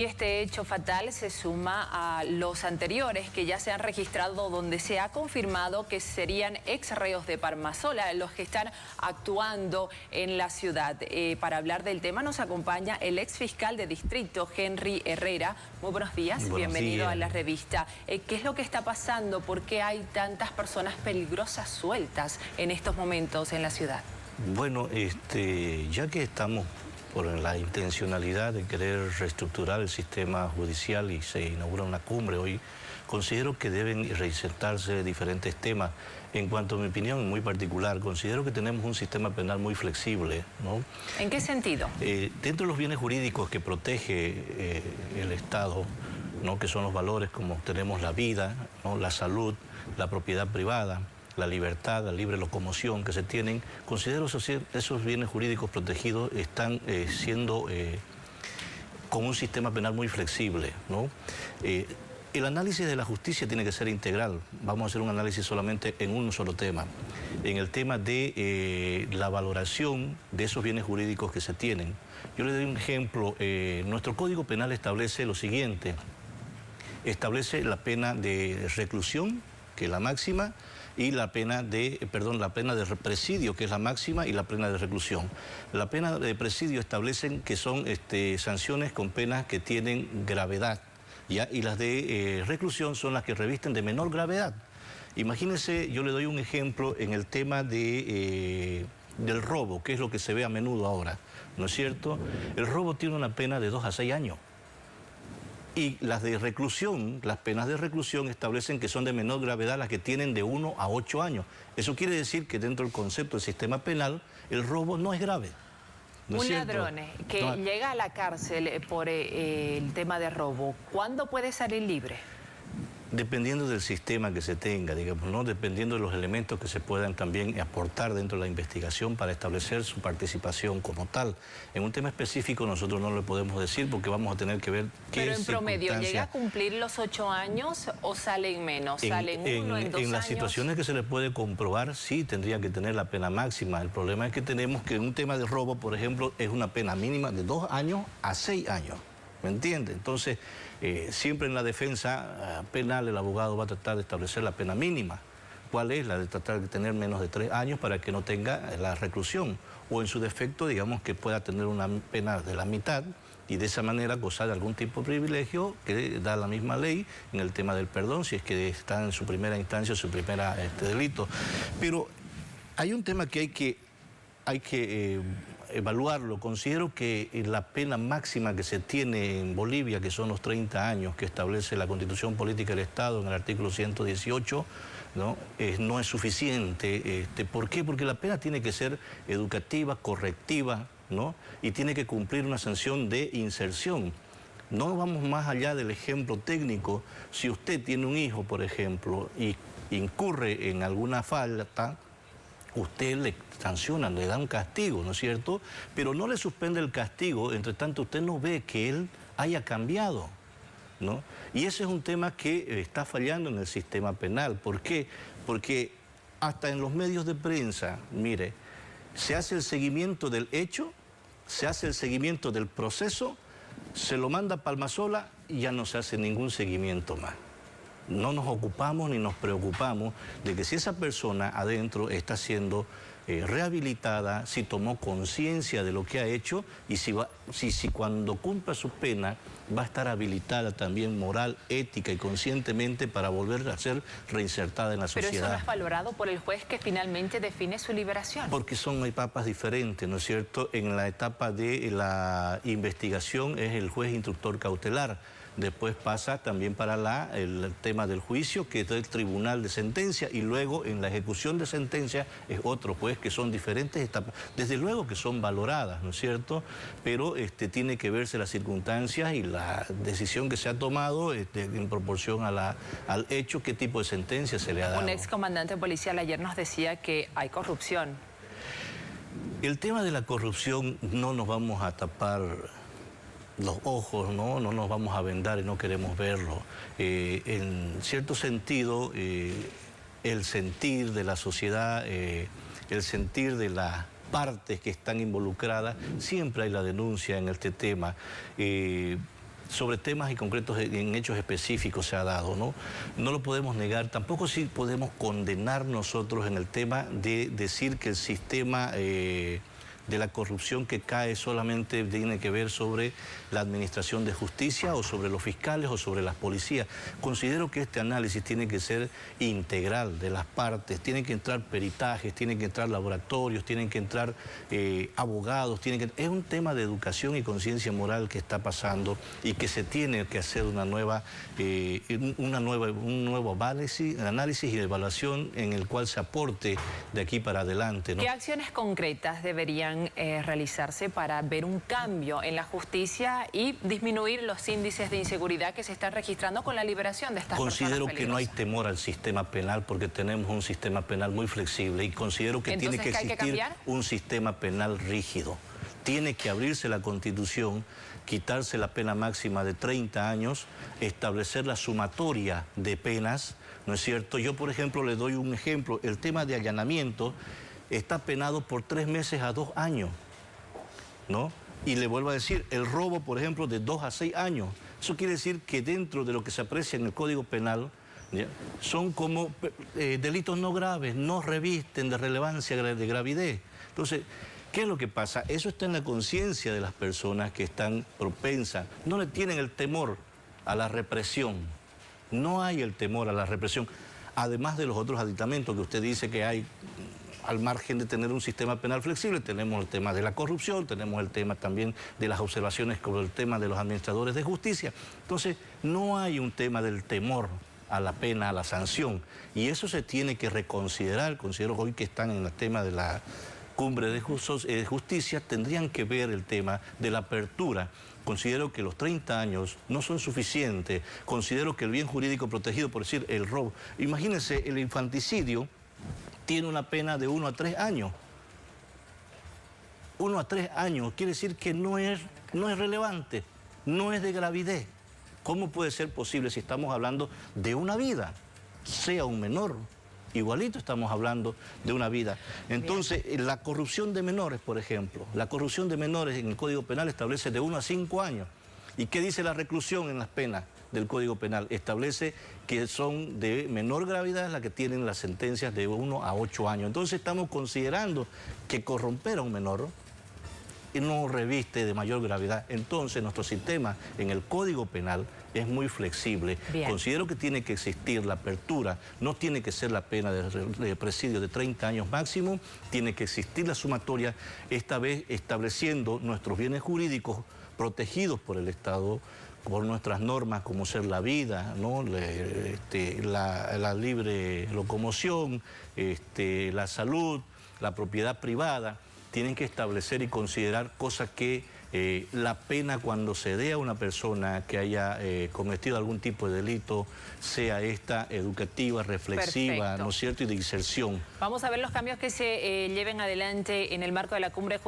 Y este hecho fatal se suma a los anteriores que ya se han registrado, donde se ha confirmado que serían ex reos de Palmasola los que están actuando en la ciudad. Para hablar del tema nos acompaña el ex fiscal de distrito, Henry Herrera. Muy buenos días, bienvenido a la revista. ¿Qué es lo que está pasando? ¿Por qué hay tantas personas peligrosas sueltas en estos momentos en la ciudad? Bueno, ya que estamos por la intencionalidad de querer reestructurar el sistema judicial y se inaugura una cumbre hoy, considero que deben reinsertarse diferentes temas. En cuanto a mi opinión muy particular, considero que tenemos un sistema penal muy flexible, ¿no? ¿En qué sentido? Dentro de los bienes jurídicos que protege el Estado, ¿no?, que son los valores como tenemos la vida, ¿no?, la salud, la propiedad privada, la libertad, la libre locomoción que se tienen, considero esos bienes jurídicos protegidos están siendo con un sistema penal muy flexible, ¿no? El análisis de la justicia tiene que ser integral. Vamos a hacer un análisis solamente en un solo tema, en el tema de la valoración de esos bienes jurídicos que se tienen. Yo le doy un ejemplo. Nuestro Código Penal establece lo siguiente: establece la pena de reclusión, que es la máxima, y la pena de presidio, que es la máxima, y la pena de reclusión. La pena de presidio establecen que son sanciones con penas que tienen gravedad, ¿ya? Y las de reclusión son las que revisten de menor gravedad. Imagínense, yo le doy un ejemplo en el tema del robo, que es lo que se ve a menudo ahora, ¿no es cierto? El robo tiene una pena de 2 a 6 años. Y las de reclusión, las penas de reclusión establecen que son de menor gravedad las que tienen de 1 a 8 años. Eso quiere decir que dentro del concepto del sistema penal, el robo no es grave. ¿No es cierto? Ladrón que llega a la cárcel por el tema de robo, ¿cuándo puede salir libre? Dependiendo del sistema que se tenga, digamos, ¿no? Dependiendo de los elementos que se puedan también aportar dentro de la investigación para establecer su participación como tal. En un tema específico nosotros no lo podemos decir porque vamos a tener que ver qué. Pero en promedio, ¿llega a cumplir los 8 años o salen menos? ¿Salen 1 en 2 años? En las situaciones que se le puede comprobar, sí tendría que tener la pena máxima. El problema es que tenemos que en un tema de robo, por ejemplo, es una pena mínima de 2 años a 6 años. ¿Me entiende? Entonces, siempre en la defensa penal el abogado va a tratar de establecer la pena mínima. ¿Cuál es? La de tratar de tener menos de 3 años para que no tenga la reclusión. O en su defecto, digamos, que pueda tener una pena de la mitad y de esa manera gozar de algún tipo de privilegio que da la misma ley en el tema del perdón, si es que está en su primera instancia, su primera delito. Pero hay un tema que hay que evaluarlo. Considero que la pena máxima que se tiene en Bolivia, que son los 30 años que establece la Constitución Política del Estado en el artículo 118, no es suficiente. ¿Por qué? Porque la pena tiene que ser educativa, correctiva, ¿no? Y tiene que cumplir una sanción de inserción. No vamos más allá del ejemplo técnico. Si usted tiene un hijo, por ejemplo, y incurre en alguna falta, usted le sanciona, le da un castigo, ¿no es cierto? Pero no le suspende el castigo, entre tanto usted no ve que él haya cambiado, ¿no? Y ese es un tema que está fallando en el sistema penal. ¿Por qué? Porque hasta en los medios de prensa, mire, se hace el seguimiento del hecho, se hace el seguimiento del proceso, se lo manda a Palmasola y ya no se hace ningún seguimiento más. No nos ocupamos ni nos preocupamos de que si esa persona adentro está siendo rehabilitada, si tomó conciencia de lo que ha hecho y si cuando cumpla su pena va a estar habilitada también moral, ética y conscientemente para volver a ser reinsertada en la sociedad. Pero eso no es valorado por el juez que finalmente define su liberación. Porque son etapas diferentes, ¿no es cierto? En la etapa de la investigación es el juez instructor cautelar. Después pasa también para el tema del juicio, que es el tribunal de sentencia, y luego en la ejecución de sentencia es otro juez, que son diferentes etapas. Desde luego que son valoradas, ¿no es cierto? Pero tiene que verse las circunstancias y la decisión que se ha tomado en proporción al hecho, qué tipo de sentencia se le ha dado. Un excomandante policial ayer nos decía que hay corrupción. El tema de la corrupción no nos vamos a tapar los ojos, no nos vamos a vendar y no queremos verlo. En cierto sentido, el sentir de la sociedad, el sentir de las partes que están involucradas, siempre hay la denuncia en este tema. sobre temas y concretos en hechos específicos se ha dado, ¿no? No lo podemos negar, tampoco sí podemos condenar nosotros en el tema de decir que el sistema de la corrupción que cae solamente tiene que ver sobre la administración de justicia o sobre los fiscales o sobre las policías. Considero que este análisis tiene que ser integral de las partes, tienen que entrar peritajes, tienen que entrar laboratorios, tienen que entrar abogados, es un tema de educación y conciencia moral que está pasando y que se tiene que hacer un nuevo análisis y evaluación en el cual se aporte de aquí para adelante, ¿no? ¿Qué acciones concretas deberían realizarse para ver un cambio en la justicia y disminuir los índices de inseguridad que se están registrando con la liberación de estas personas Considero peligrosas? que no hay temor al sistema penal porque tenemos un sistema penal muy flexible y considero que tiene que existir un sistema penal rígido. Tiene que abrirse la Constitución, quitarse la pena máxima de 30 años, establecer la sumatoria de penas, ¿no es cierto? Yo, por ejemplo, le doy un ejemplo. El tema de allanamiento está penado por 3 meses a 2 años, ¿no? Y le vuelvo a decir, el robo, por ejemplo, de 2 a 6 años. Eso quiere decir que dentro de lo que se aprecia en el Código Penal, ¿ya?, son como delitos no graves, no revisten de relevancia, de gravidez. Entonces, ¿qué es lo que pasa? Eso está en la conciencia de las personas que están propensas, no le tienen el temor a la represión, no hay el temor a la represión, además de los otros aditamentos que usted dice que hay. Al margen de tener un sistema penal flexible, tenemos el tema de la corrupción, tenemos el tema también de las observaciones sobre el tema de los administradores de justicia. Entonces, no hay un tema del temor a la pena, a la sanción. Y eso se tiene que reconsiderar. Considero hoy que están en el tema de la cumbre de justicia, tendrían que ver el tema de la apertura. Considero que los 30 años no son suficientes. Considero que el bien jurídico protegido, por decir, el robo. Imagínense, el infanticidio tiene una pena de 1 a 3 años. 1 a 3 años quiere decir que no es relevante, no es de gravidez. ¿Cómo puede ser posible si estamos hablando de una vida, sea un menor? Igualito estamos hablando de una vida. Entonces, la corrupción de menores, por ejemplo, la corrupción de menores en el Código Penal establece de 1 a 5 años. ¿Y qué dice la reclusión en las penas del Código Penal? Establece que son de menor gravedad las que tienen las sentencias de 1 a 8 años. Entonces estamos considerando que corromper a un menor no reviste de mayor gravedad. Entonces nuestro sistema en el Código Penal es muy flexible. Bien. Considero que tiene que existir la apertura, no tiene que ser la pena de presidio de 30 años máximo, tiene que existir la sumatoria, esta vez estableciendo nuestros bienes jurídicos protegidos por el Estado, por nuestras normas como ser la vida, ¿no?, la libre locomoción, la salud, la propiedad privada. Tienen que establecer y considerar cosas que la pena cuando se dé a una persona que haya cometido algún tipo de delito sea esta educativa, reflexiva, Perfecto. ¿no es cierto?, y de inserción. Vamos a ver los cambios que se lleven adelante en el marco de la cumbre.